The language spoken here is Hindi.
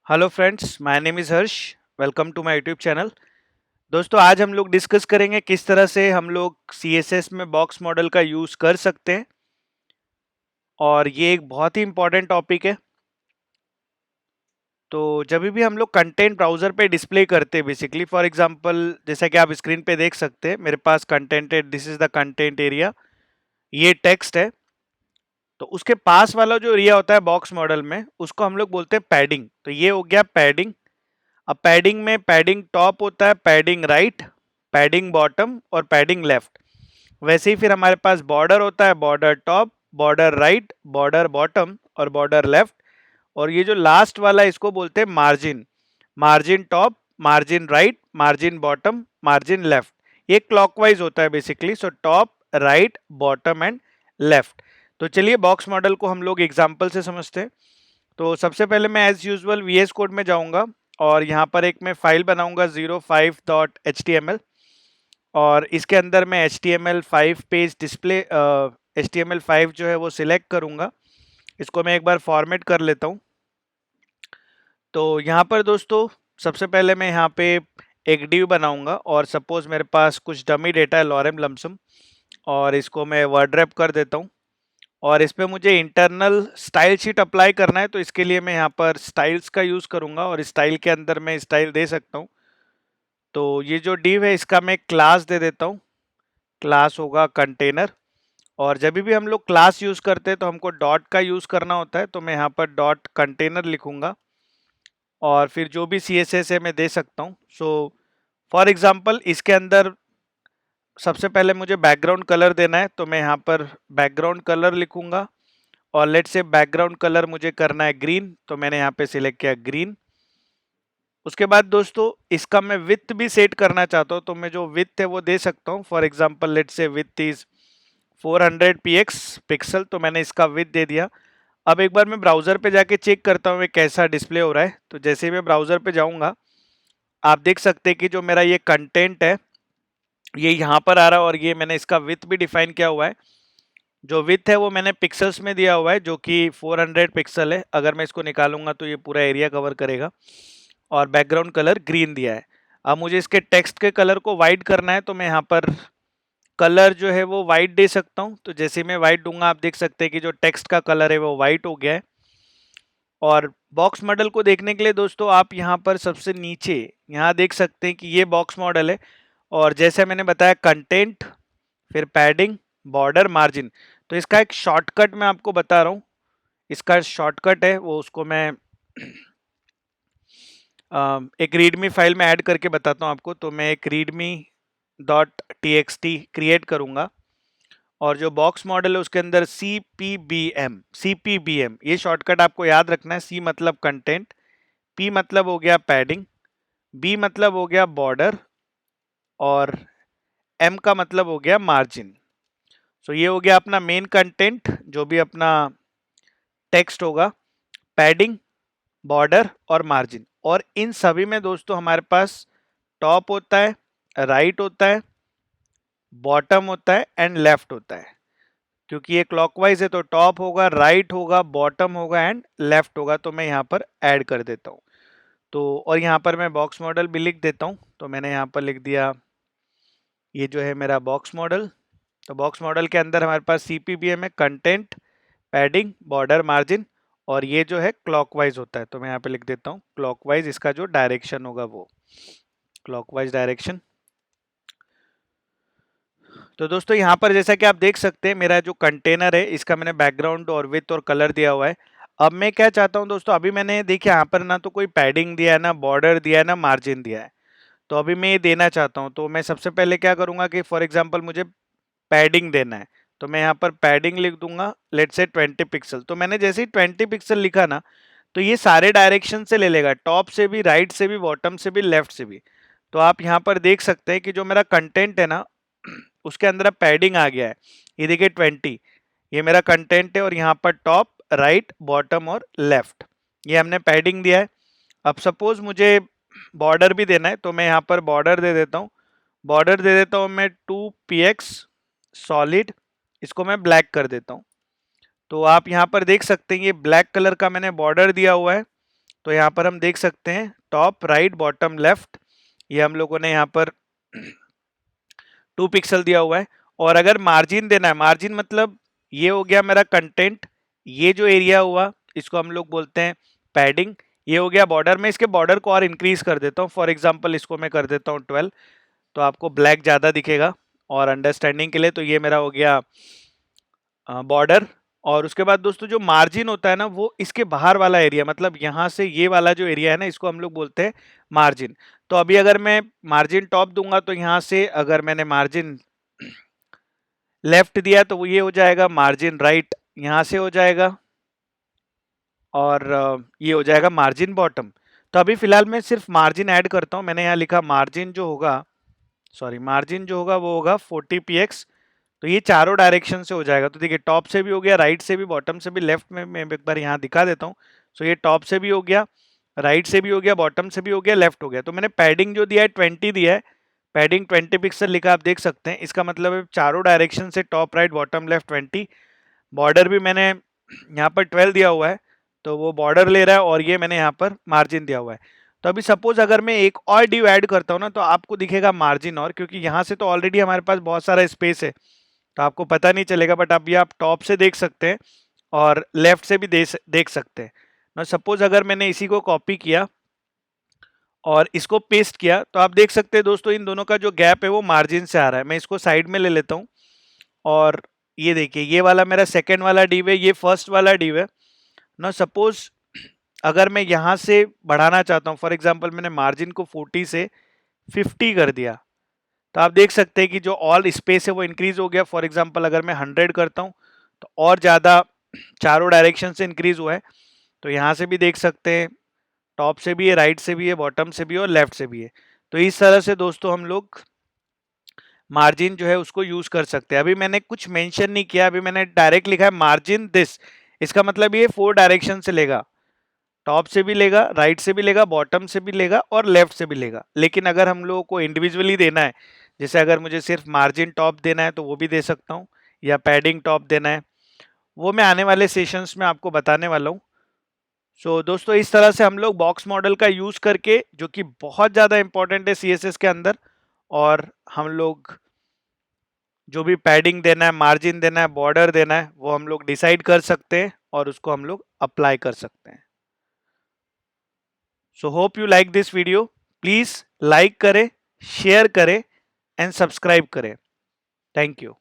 Hello friends, my name is Harsh. Welcome to my YouTube channel. दोस्तों, आज हम लोग डिस्कस करेंगे किस तरह से हम लोग सीएसएस में बॉक्स मॉडल का यूज़ कर सकते हैं, और ये एक बहुत ही इम्पोर्टेंट टॉपिक है। तो जब भी हम लोग कंटेंट ब्राउज़र पे डिस्प्ले करते हैं, बेसिकली फॉर एग्जांपल जैसा कि आप स्क्रीन पे देख सकते हैं, मेरे पास कंटेंट है, this is the content area, ये टेक्स्ट है। तो उसके पास वाला जो एरिया होता है बॉक्स मॉडल में, उसको हम लोग बोलते हैं पैडिंग। तो ये हो गया पैडिंग। अब पैडिंग में पैडिंग टॉप होता है, पैडिंग राइट, पैडिंग बॉटम और पैडिंग लेफ्ट। वैसे ही फिर हमारे पास बॉर्डर होता है, border top, border right, border bottom और बॉर्डर लेफ्ट। और ये जो लास्ट वाला है इसको बोलते हैं margin. Margin top, margin right, margin bottom, margin left. ये क्लॉकवाइज होता है basically. So top, right, bottom and left. तो चलिए बॉक्स मॉडल को हम लोग एग्जाम्पल से समझते हैं। तो सबसे पहले मैं एज यूजुअल VS कोड में जाऊंगा और यहाँ पर एक मैं फाइल बनाऊंगा 05.html, और इसके अंदर मैं HTML5 पेज डिस्प्ले HTML5 जो है वो सिलेक्ट करूंगा। इसको मैं एक बार फॉर्मेट कर लेता हूँ। तो यहाँ पर दोस्तों सबसे पहले मैं यहाँ पे एक डिव बनाऊंगा, और सपोज मेरे पास कुछ डमी डेटा है लॉरेम लमसम, और इसको मैं वर्ड रैप कर देता हूँ। और इस पे मुझे इंटरनल स्टाइल शीट अप्लाई करना है, तो इसके लिए मैं यहाँ पर स्टाइल्स का यूज़ करूँगा, और स्टाइल के अंदर मैं स्टाइल दे सकता हूँ। तो ये जो डिव है इसका मैं क्लास दे देता हूँ। क्लास होगा कंटेनर। और जब भी हम लोग क्लास यूज़ करते हैं तो हमको डॉट का यूज़ करना होता है, तो मैं यहाँ पर डॉट कंटेनर लिखूँगा, और फिर जो भी CSS है मैं दे सकता हूँ। सो फॉर एग्जांपल इसके अंदर सबसे पहले मुझे बैकग्राउंड कलर देना है, तो मैं यहाँ पर बैकग्राउंड कलर लिखूँगा। और लेट से बैकग्राउंड कलर मुझे करना है ग्रीन, तो मैंने यहाँ पे सिलेक्ट किया ग्रीन। उसके बाद दोस्तों इसका मैं विथ भी सेट करना चाहता हूँ, तो मैं जो विथ है वो दे सकता हूँ। फॉर एग्जांपल लेट से विथ इज 400 पिक्सल, तो मैंने इसका विथ दे दिया। अब एक बार मैं ब्राउज़र पे जाके चेक करता हूँ कैसा डिस्प्ले हो रहा है। तो जैसे ही मैं ब्राउज़र पे जाऊँगा, आप देख सकते हैं कि जो मेरा ये कंटेंट है ये यहाँ पर आ रहा है, और ये मैंने इसका विथ भी डिफाइन किया हुआ है। जो विथ है वो मैंने पिक्सल्स में दिया हुआ है, जो कि 400 पिक्सल है। अगर मैं इसको निकालूंगा तो ये पूरा एरिया कवर करेगा। और बैकग्राउंड कलर ग्रीन दिया है। अब मुझे इसके टेक्स्ट के कलर को वाइट करना है, तो मैं यहाँ पर कलर जो है वो वाइट दे सकता हूँ। तो जैसे मैं वाइट दूंगा आप देख सकते हैं कि जो टेक्स्ट का कलर है वो वाइट हो गया है। और बॉक्स मॉडल को देखने के लिए दोस्तों आप यहाँ पर सबसे नीचे यहाँ देख सकते हैं कि ये बॉक्स मॉडल है। और जैसे मैंने बताया कंटेंट, फिर पैडिंग, बॉर्डर, मार्जिन। तो इसका एक शॉर्टकट मैं आपको बता रहा हूँ। इसका शॉर्टकट है वो, उसको मैं एक रीडमी फाइल में ऐड करके बताता हूँ आपको। तो मैं एक रीडमी डॉट txt क्रिएट करूँगा, और जो बॉक्स मॉडल है उसके अंदर CPBM ये शॉर्टकट आपको याद रखना है। C मतलब कंटेंट, P मतलब हो गया पैडिंग, B मतलब हो गया बॉर्डर, और M का मतलब हो गया मार्जिन। सो ये हो गया अपना मेन कंटेंट, जो भी अपना टेक्स्ट होगा, पैडिंग, बॉर्डर और मार्जिन। और इन सभी में दोस्तों हमारे पास टॉप होता है, राइट होता है, बॉटम होता है एंड लेफ्ट होता है। क्योंकि ये क्लॉकवाइज है तो टॉप होगा, राइट होगा, बॉटम होगा एंड लेफ्ट होगा। तो मैं यहाँ पर ऐड कर देता हूँ। तो और यहाँ पर मैं बॉक्स मॉडल भी लिख देता हूँ। तो मैंने यहाँ पर लिख दिया, ये जो है मेरा बॉक्स मॉडल। तो बॉक्स मॉडल के अंदर हमारे पास CPBM है, कंटेंट, पैडिंग, बॉर्डर, मार्जिन। और ये जो है क्लॉकवाइज होता है, तो मैं यहाँ पे लिख देता हूँ क्लॉकवाइज। इसका जो डायरेक्शन होगा वो क्लॉकवाइज डायरेक्शन। तो दोस्तों यहाँ पर जैसा कि आप देख सकते हैं मेरा जो कंटेनर है इसका मैंने बैकग्राउंड और विथ और कलर दिया हुआ है। अब मैं क्या चाहता हूँ दोस्तों, अभी मैंने देखिए यहाँ पर ना तो कोई पैडिंग दिया है, ना बॉर्डर दिया है, ना मार्जिन दिया है। तो अभी मैं ये देना चाहता हूँ, तो मैं सबसे पहले क्या करूँगा कि फॉर एग्जाम्पल मुझे पैडिंग देना है, तो मैं यहाँ पर पैडिंग लिख दूंगा, लेट से 20 पिक्सल। तो मैंने जैसे ही 20 पिक्सल लिखा ना, तो ये सारे डायरेक्शन से ले लेगा, टॉप से भी, राइट से भी, बॉटम से भी, लेफ्ट से भी। तो आप यहाँ पर देख सकते हैं कि जो मेरा कंटेंट है ना उसके अंदर अब पैडिंग आ गया है। ये देखिए 20, ये मेरा कंटेंट है, और यहाँ पर टॉप, राइट, बॉटम और लेफ्ट ये हमने पैडिंग दिया है। अब सपोज मुझे बॉर्डर भी देना है, तो मैं यहाँ पर बॉर्डर दे देता हूँ। बॉर्डर दे देता हूँ मैं 2px सॉलिड, इसको मैं ब्लैक कर देता हूँ। तो आप यहाँ पर देख सकते हैं ये ब्लैक कलर का मैंने बॉर्डर दिया हुआ है। तो यहाँ पर हम देख सकते हैं टॉप, राइट, बॉटम, लेफ्ट, ये हम लोगों ने यहाँ पर 2 पिक्सल दिया हुआ है। और अगर मार्जिन देना है, मार्जिन मतलब ये हो गया मेरा कंटेंट, ये जो एरिया हुआ इसको हम लोग बोलते हैं पैडिंग, ये हो गया बॉर्डर। में इसके बॉर्डर को और इंक्रीज कर देता हूँ, फॉर एग्जांपल इसको मैं कर देता हूँ 12, तो आपको ब्लैक ज़्यादा दिखेगा और अंडरस्टैंडिंग के लिए। तो ये मेरा हो गया बॉर्डर। और उसके बाद दोस्तों जो मार्जिन होता है ना, वो इसके बाहर वाला एरिया, मतलब यहाँ से ये वाला जो एरिया है ना, इसको हम लोग बोलते हैं मार्जिन। तो अभी अगर मैं मार्जिन टॉप दूंगा तो यहाँ से अगर मैंने मार्जिन लेफ्ट दिया तो वो ये हो जाएगा, मार्जिन राइट यहाँ से हो जाएगा, और ये हो जाएगा मार्जिन बॉटम। तो अभी फिलहाल मैं सिर्फ मार्जिन ऐड करता हूँ। मैंने यहाँ लिखा मार्जिन जो होगा, सॉरी, मार्जिन जो होगा वो होगा 40px। तो ये चारों डायरेक्शन से हो जाएगा। तो देखिए टॉप से भी हो गया, राइट से भी, बॉटम से भी, लेफ्ट में मैं एक बार यहाँ दिखा देता हूँ। सो ये टॉप से भी हो गया, राइट से भी हो गया, बॉटम से भी हो गया, लेफ्ट हो गया। तो मैंने पैडिंग जो दिया है 20 दिया है, पैडिंग 20 पिक्सल लिखा, आप देख सकते हैं। इसका मतलब है चारों डायरेक्शन से top, right, bottom, left 20। Border भी मैंने यहाँ पर 12 दिया हुआ है, तो वो बॉर्डर ले रहा है, और ये मैंने यहाँ पर मार्जिन दिया हुआ है। तो अभी सपोज अगर मैं एक और डिव ऐड करता हूँ ना, तो आपको दिखेगा मार्जिन, और क्योंकि यहाँ से तो ऑलरेडी हमारे पास बहुत सारा स्पेस है तो आपको पता नहीं चलेगा। बट अभी आप टॉप से देख सकते हैं और लेफ्ट से भी देख सकते हैं ना। सपोज अगर मैंने इसी को कॉपी किया और इसको पेस्ट किया, तो आप देख सकते हैं दोस्तों इन दोनों का जो गैप है वो मार्जिन से आ रहा है। मैं इसको साइड में ले लेता हूँ, और ये देखिए ये वाला मेरा सेकेंड वाला डिव है, ये फर्स्ट वाला डिव है ना। सपोज अगर मैं यहाँ से बढ़ाना चाहता हूँ, फॉर एग्जाम्पल मैंने मार्जिन को 40 से 50 कर दिया, तो आप देख सकते हैं कि जो ऑल स्पेस है वो इंक्रीज हो गया। फॉर एग्जाम्पल अगर मैं 100 करता हूँ तो और ज़्यादा चारों डायरेक्शन से इंक्रीज हुआ है। तो यहाँ से भी देख सकते हैं, टॉप से भी है, राइट से भी है, बॉटम से भी है और लेफ्ट से भी है। तो इस तरह से दोस्तों हम लोग मार्जिन जो है उसको यूज कर सकते हैं। अभी मैंने कुछ मेंशन नहीं किया, अभी मैंने डायरेक्ट लिखा है मार्जिन दिस। इसका मतलब ये 4 डायरेक्शन से लेगा, टॉप से भी लेगा, राइट से भी लेगा, बॉटम से भी लेगा और लेफ्ट से भी लेगा। लेकिन अगर हम लोगों को इंडिविजुअली देना है, जैसे अगर मुझे सिर्फ मार्जिन टॉप देना है तो वो भी दे सकता हूँ, या पैडिंग टॉप देना है, वो मैं आने वाले सेशंस में आपको बताने वाला हूँ। सो दोस्तों इस तरह से हम लोग बॉक्स मॉडल का यूज करके, जो कि बहुत ज़्यादा इंपॉर्टेंट है सीएसएस के अंदर, और हम लोग जो भी पैडिंग देना है, मार्जिन देना है, बॉर्डर देना है, वो हम लोग डिसाइड कर सकते हैं और उसको हम लोग अप्लाई कर सकते हैं। So hope you like this video. Please like करें, शेयर करें एंड सब्सक्राइब करें। Thank you.